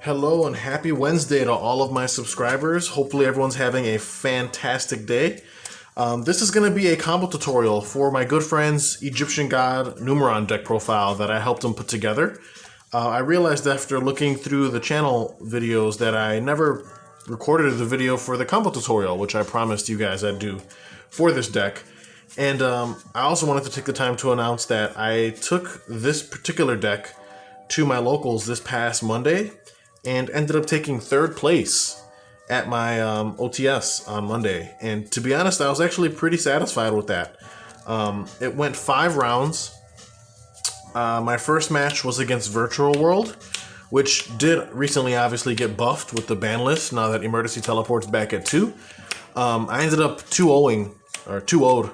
Hello and happy Wednesday to all of my subscribers. Hopefully everyone's having a fantastic day. This is going to be a combo tutorial for my good friend's Egyptian god Numeron deck profile that I helped him put together. I realized after looking through the channel videos that I never recorded the video for the combo tutorial, which I promised you guys I'd do for this deck. And I also wanted to take the time to announce that I took this particular deck to my locals this past Monday and ended up taking third place at my OTS on Monday. And to be honest, I was actually pretty satisfied with that. It went 5 rounds. My first match was against Virtual World, which did recently obviously get buffed with the ban list now that Emergency Teleport's back at 2. I ended up 2-0'd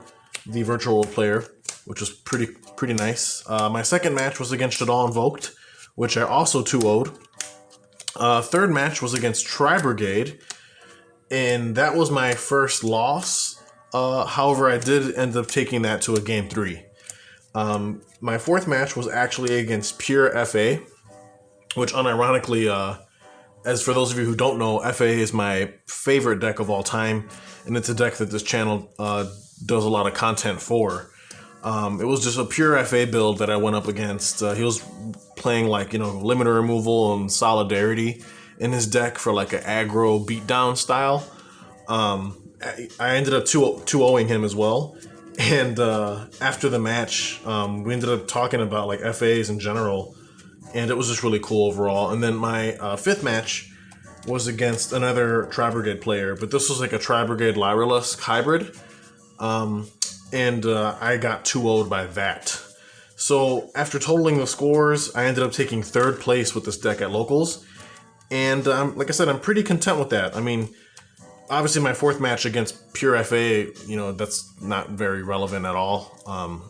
the Virtual World player, which was pretty nice. My second match was against Shadow Invoked, which I also 2-0'd. Third match was against Tri-Brigade, and that was my first loss. However, I did end up taking that to a game 3. My fourth match was actually against Pure FA, which unironically, as for those of you who don't know, FA is my favorite deck of all time, and it's a deck that this channel does a lot of content for. It was just a pure FA build that I went up against. He was playing limiter removal and solidarity in his deck for like an aggro beatdown style. I ended up 2-0ing him as well. And after the match, we ended up talking about like FAs in general, and it was just really cool overall. And then my fifth match was against another Tri-Brigade player, but this was like a Tri-Brigade Lyralusk hybrid. And I got 2-0'd by that. So after totaling the scores, I ended up taking third place with this deck at locals. And like I said, I'm pretty content with that. I mean, obviously my fourth match against Pure FA, that's not very relevant at all,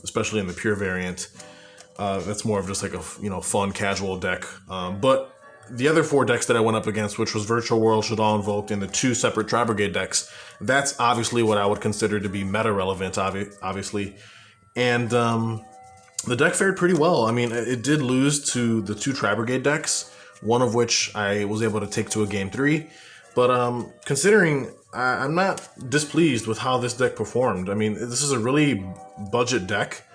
especially in the Pure variant. That's more of just like a fun, casual deck. But the other 4 decks that I went up against, which was Virtual World, Shadow Invoked, and the 2 separate Tri-Brigade decks, that's obviously what I would consider to be meta-relevant, obviously. And the deck fared pretty well. I mean, it did lose to the 2 Tri-Brigade decks, one of which I was able to take to a game 3. But considering I'm not displeased with how this deck performed. I mean, this is a really budget deck,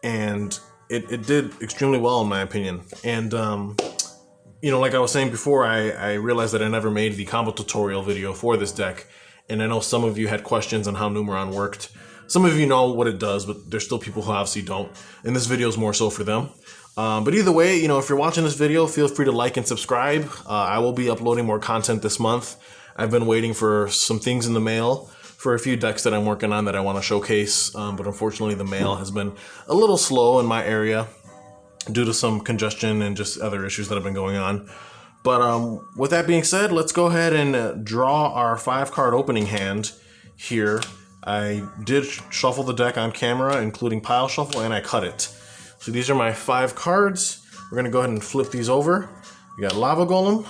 and it did extremely well in my opinion. And like I was saying before, I realized that I never made the combo tutorial video for this deck, and I know some of you had questions on how Numeron worked. Some of you know what it does, but there's still people who obviously don't, and this video is more so for them. But either way, if you're watching this video, feel free to like and subscribe. I will be uploading more content this month. I've been waiting for some things in the mail for a few decks that I'm working on that I want to showcase, but unfortunately the mail has been a little slow in my area due to some congestion and just other issues that have been going on. But with that being said, let's go ahead and draw our 5-card opening hand here. I did shuffle the deck on camera, including pile shuffle, and I cut it. So these are my 5 cards. We're going to go ahead and flip these over. We got Lava Golem,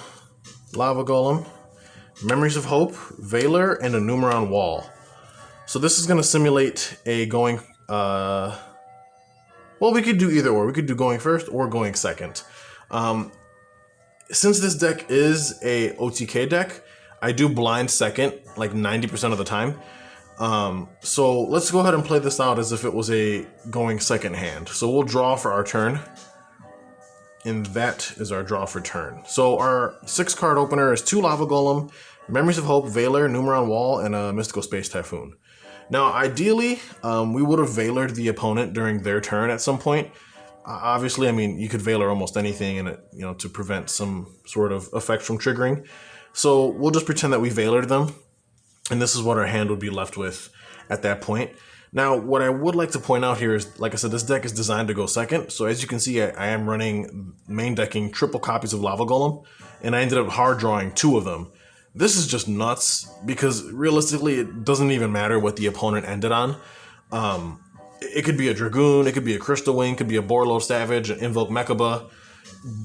Memories of Hope, Veiler, and a Numeron Wall. So this is going to simulate a going... well, we could do either or. We could do going first or going second. Since this deck is a OTK deck, I do blind second like 90% of the time. So let's go ahead and play this out as if it was a going second hand. So we'll draw for our turn, and that is our draw for turn. So our 6-card opener is 2 Lava Golem, Memories of Hope, Veiler, Numeron Wall, and a Mystical Space Typhoon. Now, ideally, we would have Veilered the opponent during their turn at some point. Obviously, I mean, you could Veiler almost anything in it, to prevent some sort of effect from triggering. So we'll just pretend that we Veilered them, and this is what our hand would be left with at that point. Now, what I would like to point out here is, like I said, this deck is designed to go second. So as you can see, I am running main decking triple copies of Lava Golem, and I ended up hard drawing 2 of them. This is just nuts, because realistically, it doesn't even matter what the opponent ended on. It could be a Dragoon, it could be a Crystal Wing, it could be a Borload Savage, an Invoke Mechaba.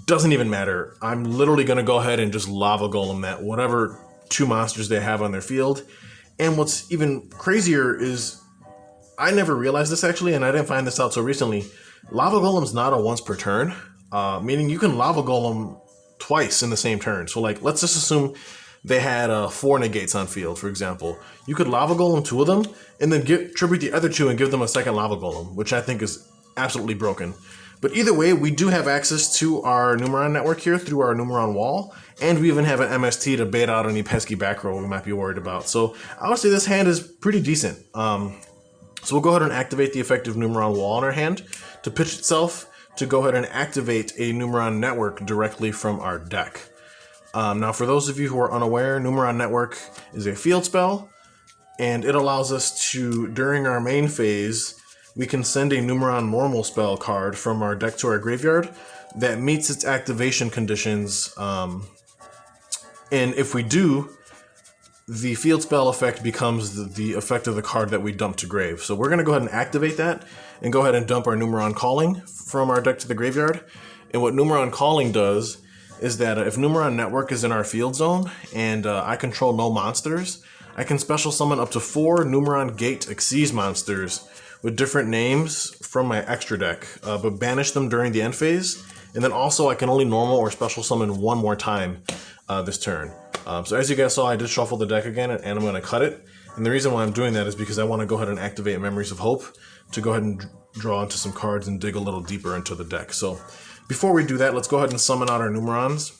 Doesn't even matter. I'm literally going to go ahead and just Lava Golem that, whatever 2 monsters they have on their field. And what's even crazier is, I never realized this actually, and I didn't find this out so recently. Lava Golem's not a once per turn, meaning you can Lava Golem twice in the same turn. So like, let's just assume they had 4 negates on field, for example. You could Lava Golem 2 of them, and then tribute the other 2 and give them a second Lava Golem, which I think is absolutely broken. But either way, we do have access to our Numeron network here through our Numeron wall, and we even have an MST to bait out any pesky back row we might be worried about. So I would say this hand is pretty decent. So we'll go ahead and activate the effective Numeron wall in our hand to pitch itself to go ahead and activate a Numeron network directly from our deck. Now, for those of you who are unaware, Numeron Network is a field spell, and it allows us to, during our main phase, we can send a Numeron normal spell card from our deck to our graveyard that meets its activation conditions. And if we do, the field spell effect becomes the effect of the card that we dump to grave. So we're going to go ahead and activate that and go ahead and dump our Numeron Calling from our deck to the graveyard. And what Numeron Calling does is that if Numeron Network is in our field zone and I control no monsters, I can special summon up to 4 Numeron Gate Xyz monsters with different names from my extra deck, but banish them during the end phase. And then also I can only normal or special summon 1 more time this turn. So as you guys saw, I did shuffle the deck again, and I'm going to cut it. And the reason why I'm doing that is because I want to go ahead and activate Memories of Hope to go ahead and draw into some cards and dig a little deeper into the deck. So before we do that, let's go ahead and summon out our Numerons.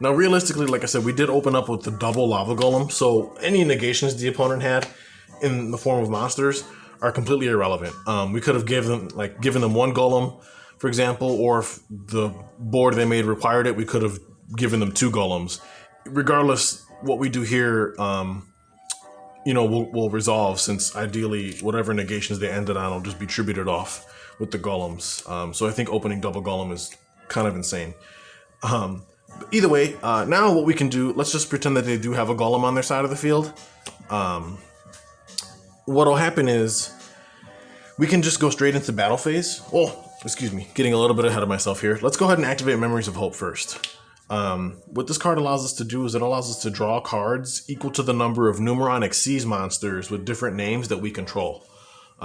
Now realistically, like I said, we did open up with the double Lava Golem, so any negations the opponent had in the form of monsters are completely irrelevant. We could have given them 1 Golem, for example, or if the board they made required it, we could have given them 2 Golems. Regardless, what we do here, will resolve, since ideally whatever negations they ended on will just be tributed off with the Golems. So I think opening double Golem is kind of insane. Either way, now what we can do, let's just pretend that they do have a Golem on their side of the field. What'll happen is we can just go straight into battle phase. Oh, excuse me, getting a little bit ahead of myself here. Let's go ahead and activate Memories of Hope first. What this card allows us to do is it allows us to draw cards equal to the number of Numeron Xyz monsters with different names that we control.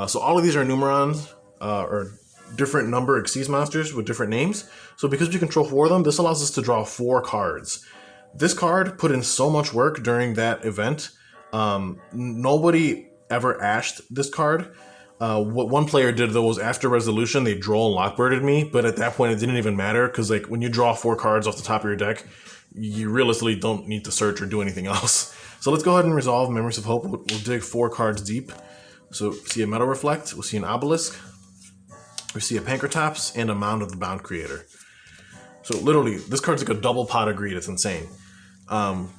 So all of these are Numerons, or different number Xyz monsters with different names. So because we control 4 of them, this allows us to draw 4 cards. This card put in so much work during that event. Nobody ever ashed this card. What one player did though was after resolution, they draw and lockbirded me, but at that point it didn't even matter, because like when you draw 4 cards off the top of your deck, you realistically don't need to search or do anything else. So let's go ahead and resolve Memories of Hope. We'll dig 4 cards deep. So see a Metal Reflect, we'll see an Obelisk, we see a Pankratops, and a Mound of the Bound Creator. So literally, this card's like a double pot of greed. It's insane.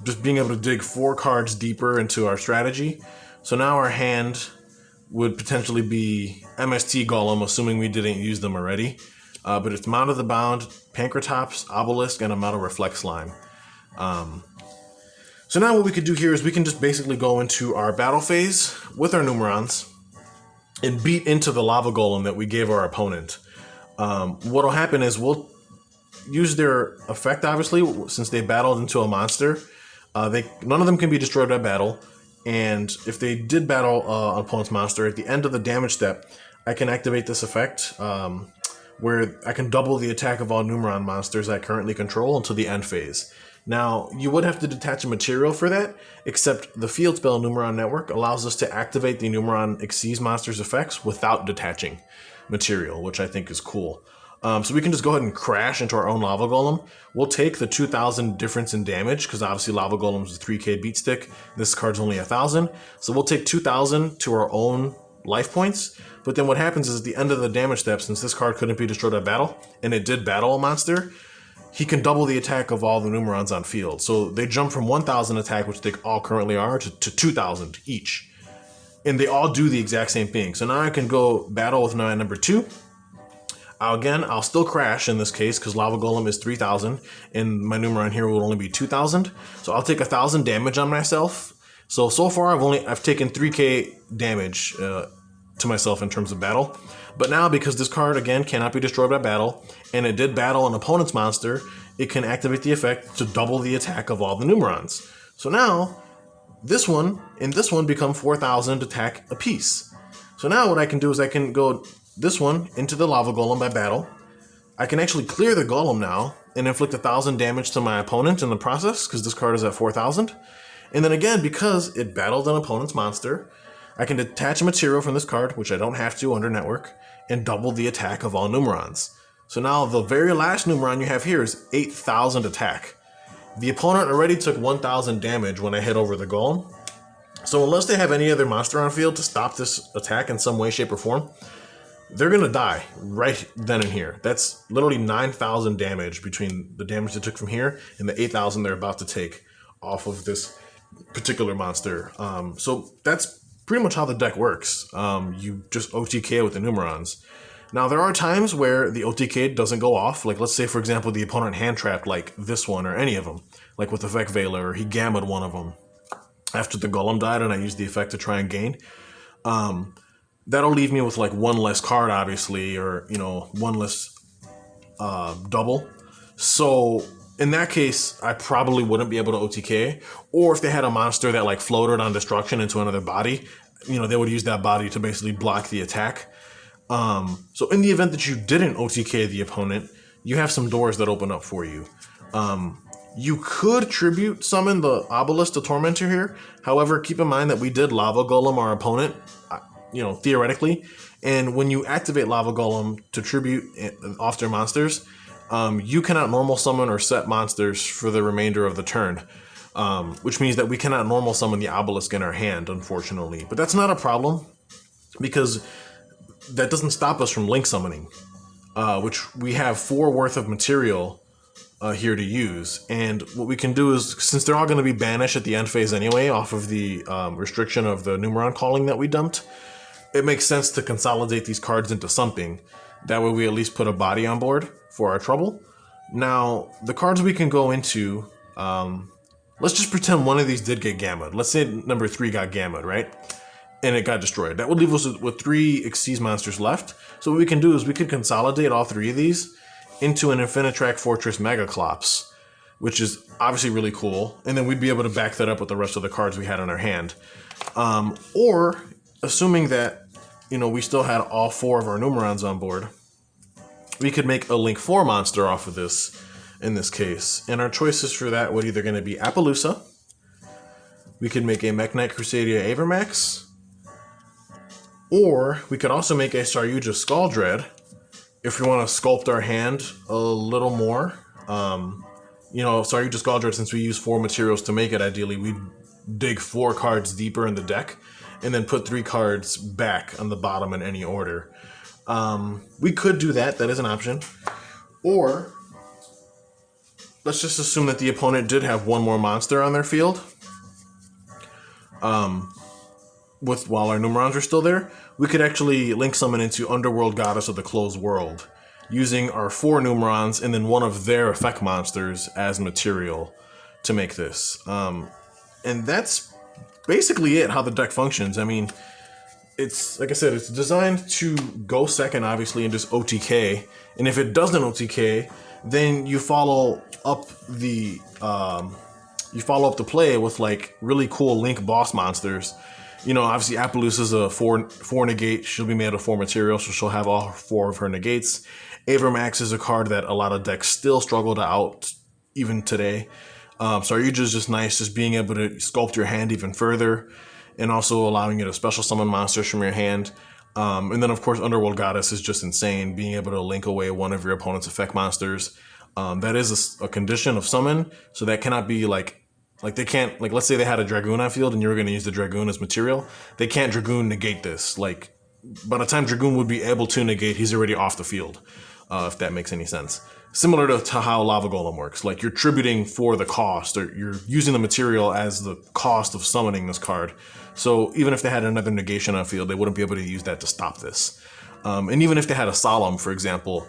Just being able to dig 4 cards deeper into our strategy. So now our hand would potentially be MST Golem, assuming we didn't use them already. But it's Mound of the Bound, Pankratops, Obelisk, and a Metal Reflect Slime. So now what we could do here is we can just basically go into our battle phase with our Numerons and beat into the Lava Golem that we gave our opponent. What'll happen is we'll use their effect, obviously, since they battled into a monster. None of them can be destroyed by battle. And if they did battle an opponent's monster, at the end of the damage step, I can activate this effect where I can double the attack of all Numeron monsters I currently control until the end phase. Now, you would have to detach a material for that, except the field spell Numeron Network allows us to activate the Numeron Xyz monsters effects without detaching material, which I think is cool. So we can just go ahead and crash into our own Lava Golem. We'll take the 2,000 difference in damage, because obviously Lava Golem's a 3k beat stick. This card's only 1,000. So we'll take 2,000 to our own life points. But then what happens is at the end of the damage step, since this card couldn't be destroyed by battle, and it did battle a monster, he can double the attack of all the Numerons on field. So they jump from 1,000 attack, which they all currently are, to 2,000 each. And they all do the exact same thing. So now I can go battle with my number 2. I'll still crash in this case because Lava Golem is 3,000 and my Numeron here will only be 2,000. So I'll take 1,000 damage on myself. So far I've taken 3k damage to myself in terms of battle. But now, because this card again cannot be destroyed by battle, and it did battle an opponent's monster, it can activate the effect to double the attack of all the Numerons. So now this one and this one become 4,000 attack apiece. So now what I can do is I can go this one into the Lava Golem by battle. I can actually clear the Golem now and inflict 1,000 damage to my opponent in the process, because this card is at 4,000. And then again, because it battled an opponent's monster, I can detach a material from this card, which I don't have to under Network, and double the attack of all Numerons. So now the very last Numeron you have here is 8,000 attack. The opponent already took 1,000 damage when I hit over the Golem. So unless they have any other monster on field to stop this attack in some way, shape, or form, they're going to die right then and here. That's literally 9,000 damage between the damage they took from here and the 8,000 they're about to take off of this particular monster. So that's pretty much how the deck works. You just OTK with the Numerons. Now, there are times where the OTK doesn't go off. Like, let's say, for example, the opponent hand-trapped like this one or any of them. Like with the Vec Veiler, or he gammed one of them after the Golem died and I used the effect to try and gain. That'll leave me with like one less card, obviously, or, you know, one less double. So in that case, I probably wouldn't be able to OTK. Or if they had a monster that like floated on destruction into another body, you know, they would use that body to basically block the attack. So in the event that you didn't OTK the opponent, you have some doors that open up for you. You could tribute summon the Obelisk the Tormentor here. However, keep in mind that we did Lava Golem our opponent, you know, theoretically. And when you activate Lava Golem to tribute off their monsters, you cannot normal summon or set monsters for the remainder of the turn. Which means that we cannot normal summon the Obelisk in our hand, unfortunately. But that's not a problem, because that doesn't stop us from link summoning, which we have 4 worth of material here to use. And what we can do is, since they're all going to be banished at the end phase anyway, off of the restriction of the Numeron calling that we dumped, it makes sense to consolidate these cards into something. That way we at least put a body on board for our trouble. Now, the cards we can go into, let's just pretend one of these did get gammaed. Let's say number 3 got gammaed, right? And it got destroyed. That would leave us with 3 Xyz monsters left. So what we can do is we could consolidate all 3 of these into an Infinitrack Fortress Megaclops, which is obviously really cool. And then we'd be able to back that up with the rest of the cards we had in our hand. Or, assuming that, you know, we still had all 4 of our Numerons on board, we could make a Link 4 monster off of this, in this case. And our choices for that would either going to be Appaloosa, we could make a Mech Knight Crusadia Avermax, or we could also make a Saryuja Skuldread, if we want to sculpt our hand a little more. You know, Saryuja Skuldread, since we use 4 materials to make it, ideally we'd dig 4 cards deeper in the deck, and then put 3 cards back on the bottom in any order. We could do that, that is an option. Or, let's just assume that the opponent did have 1 more monster on their field. While our Numerons are still there, we could actually link summon into Underworld Goddess of the Closed World, using our 4 Numerons and then one of their effect monsters as material to make this. And that's basically it, how the deck functions. I mean, it's, like I said, it's designed to go second, obviously, and just OTK. And if it doesn't OTK, then you follow up the play with like really cool Link boss monsters. You know, obviously Appaloosa is a 4 negate. She'll be made of 4 materials, so she'll have all 4 of her negates. Avermax is a card that a lot of decks still struggle to out even today. Saryuja is just nice, just being able to sculpt your hand even further, and also allowing you to special summon monsters from your hand. And then, of course, Underworld Goddess is just insane, being able to link away one of your opponent's effect monsters. That is a condition of summon, so that cannot be like they can't, like, let's say they had a Dragoon on field and you were going to use the Dragoon as material. They can't Dragoon negate this. Like, by the time Dragoon would be able to negate, he's already off the field, if that makes any sense. Similar to how Lava Golem works. Like, you're tributing for the cost, or you're using the material as the cost of summoning this card. So even if they had another negation on field, they wouldn't be able to use that to stop this. And even if they had a Solemn, for example,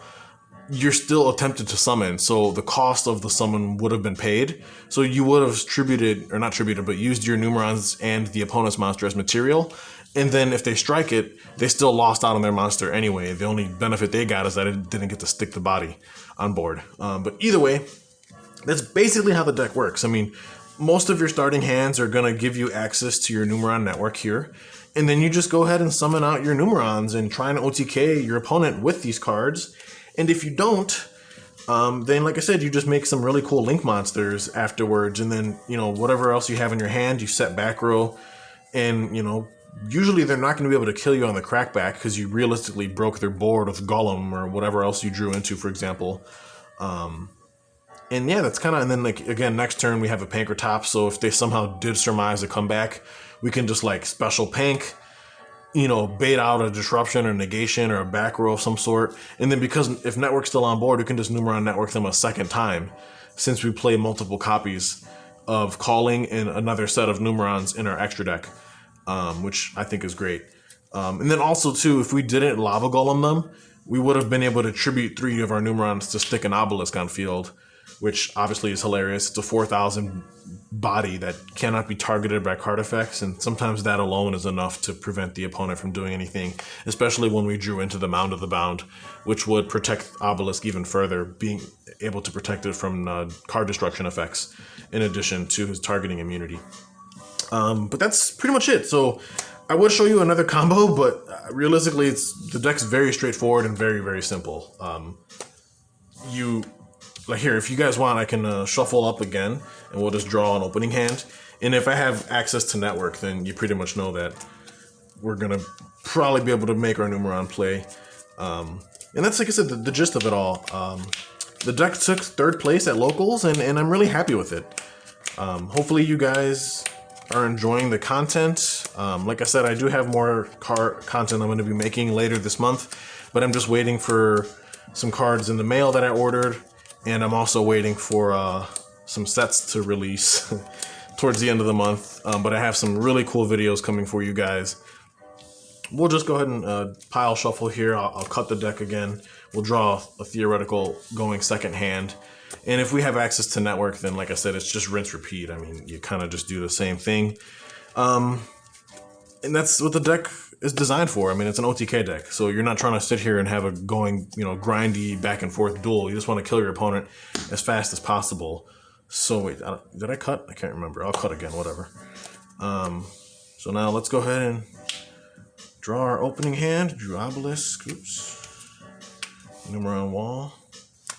you're still attempted to summon, so the cost of the summon would have been paid. So you would have tributed, or not tributed, but used your Numerons and the opponent's monster as material. And then if they strike it, they still lost out on their monster anyway. The only benefit they got is that it didn't get to stick the body on board. But either way, that's basically how the deck works. I mean, most of your starting hands are going to give you access to your Numeron network here. And then you just go ahead and summon out your Numerons and try and OTK your opponent with these cards. And if you don't, then like I said, you just make some really cool link monsters afterwards, and then, you know, whatever else you have in your hand, you set back row, and, you know, usually they're not going to be able to kill you on the crackback because you realistically broke their board with Golem or whatever else you drew into, for example. And yeah, that's kind of, and then like, again, next turn we have a Pankratops, so if they somehow did surmise a comeback, we can just like special Pank, you know, bait out a disruption or negation or a back row of some sort. And then because if Network's still on board, we can just Numeron Network them a second time, since we play multiple copies of Calling and another set of Numerons in our extra deck, which I think is great. And then also too, if we didn't Lava Golem them, we would have been able to tribute 3 of our Numerons to stick an Obelisk on field, which obviously is hilarious. It's a 4,000 body that cannot be targeted by card effects, and sometimes that alone is enough to prevent the opponent from doing anything, especially when we drew into the Mound of the Bound, which would protect Obelisk even further, being able to protect it from card destruction effects, in addition to his targeting immunity. But that's pretty much it. So I would show you another combo, but realistically, the deck's very straightforward and very, very simple. Like here, if you guys want, I can shuffle up again, and we'll just draw an opening hand. And if I have access to Network, then you pretty much know that we're going to probably be able to make our Numeron play. And that's, like I said, the gist of it all. The deck took 3rd place at Locals, and I'm really happy with it. Hopefully you guys are enjoying the content. Like I said, I do have more content I'm going to be making later this month, but I'm just waiting for some cards in the mail that I ordered. And I'm also waiting for some sets to release towards the end of the month. But I have some really cool videos coming for you guys. We'll just go ahead and pile shuffle here. I'll cut the deck again. We'll draw a theoretical going second hand. And if we have access to Network, then like I said, it's just rinse repeat. I mean, you kind of just do the same thing. And that's what the deck is designed for. I mean, it's an OTK deck, so you're not trying to sit here and have a going, you know, grindy back and forth duel. You just want to kill your opponent as fast as possible. So wait, did I cut? I can't remember. I'll cut again, whatever. So now let's go ahead and draw our opening hand. Drew Obelisk, oops. Numeron wall.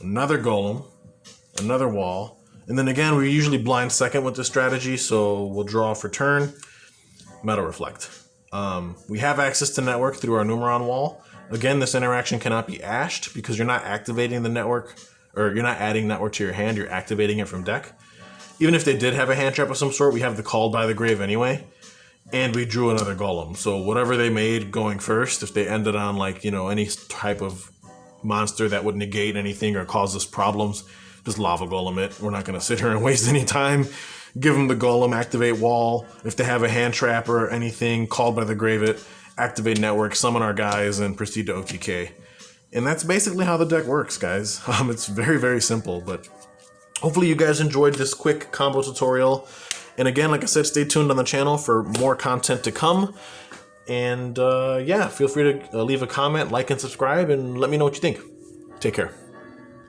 Another Golem. Another wall. And then again, we usually blind second with this strategy, so we'll draw for turn. Meta Reflect. We have access to Network through our Numeron wall. Again, this interaction cannot be ashed because you're not activating the Network, or you're not adding Network to your hand, you're activating it from deck. Even if they did have a hand trap of some sort, we have the Called by the Grave anyway. And we drew another Golem. So whatever they made going first, if they ended on like, you know, any type of monster that would negate anything or cause us problems, just Lava Golem it. We're not going to sit here and waste any time. Give them the Golem, activate wall. If they have a hand trap or anything, Called by the Grave it, activate Network, summon our guys, and proceed to OTK. And that's basically how the deck works, guys. It's very, very simple, but hopefully you guys enjoyed this quick combo tutorial. And again, like I said, stay tuned on the channel for more content to come. And yeah, feel free to leave a comment, like, and subscribe, and let me know what you think. Take care.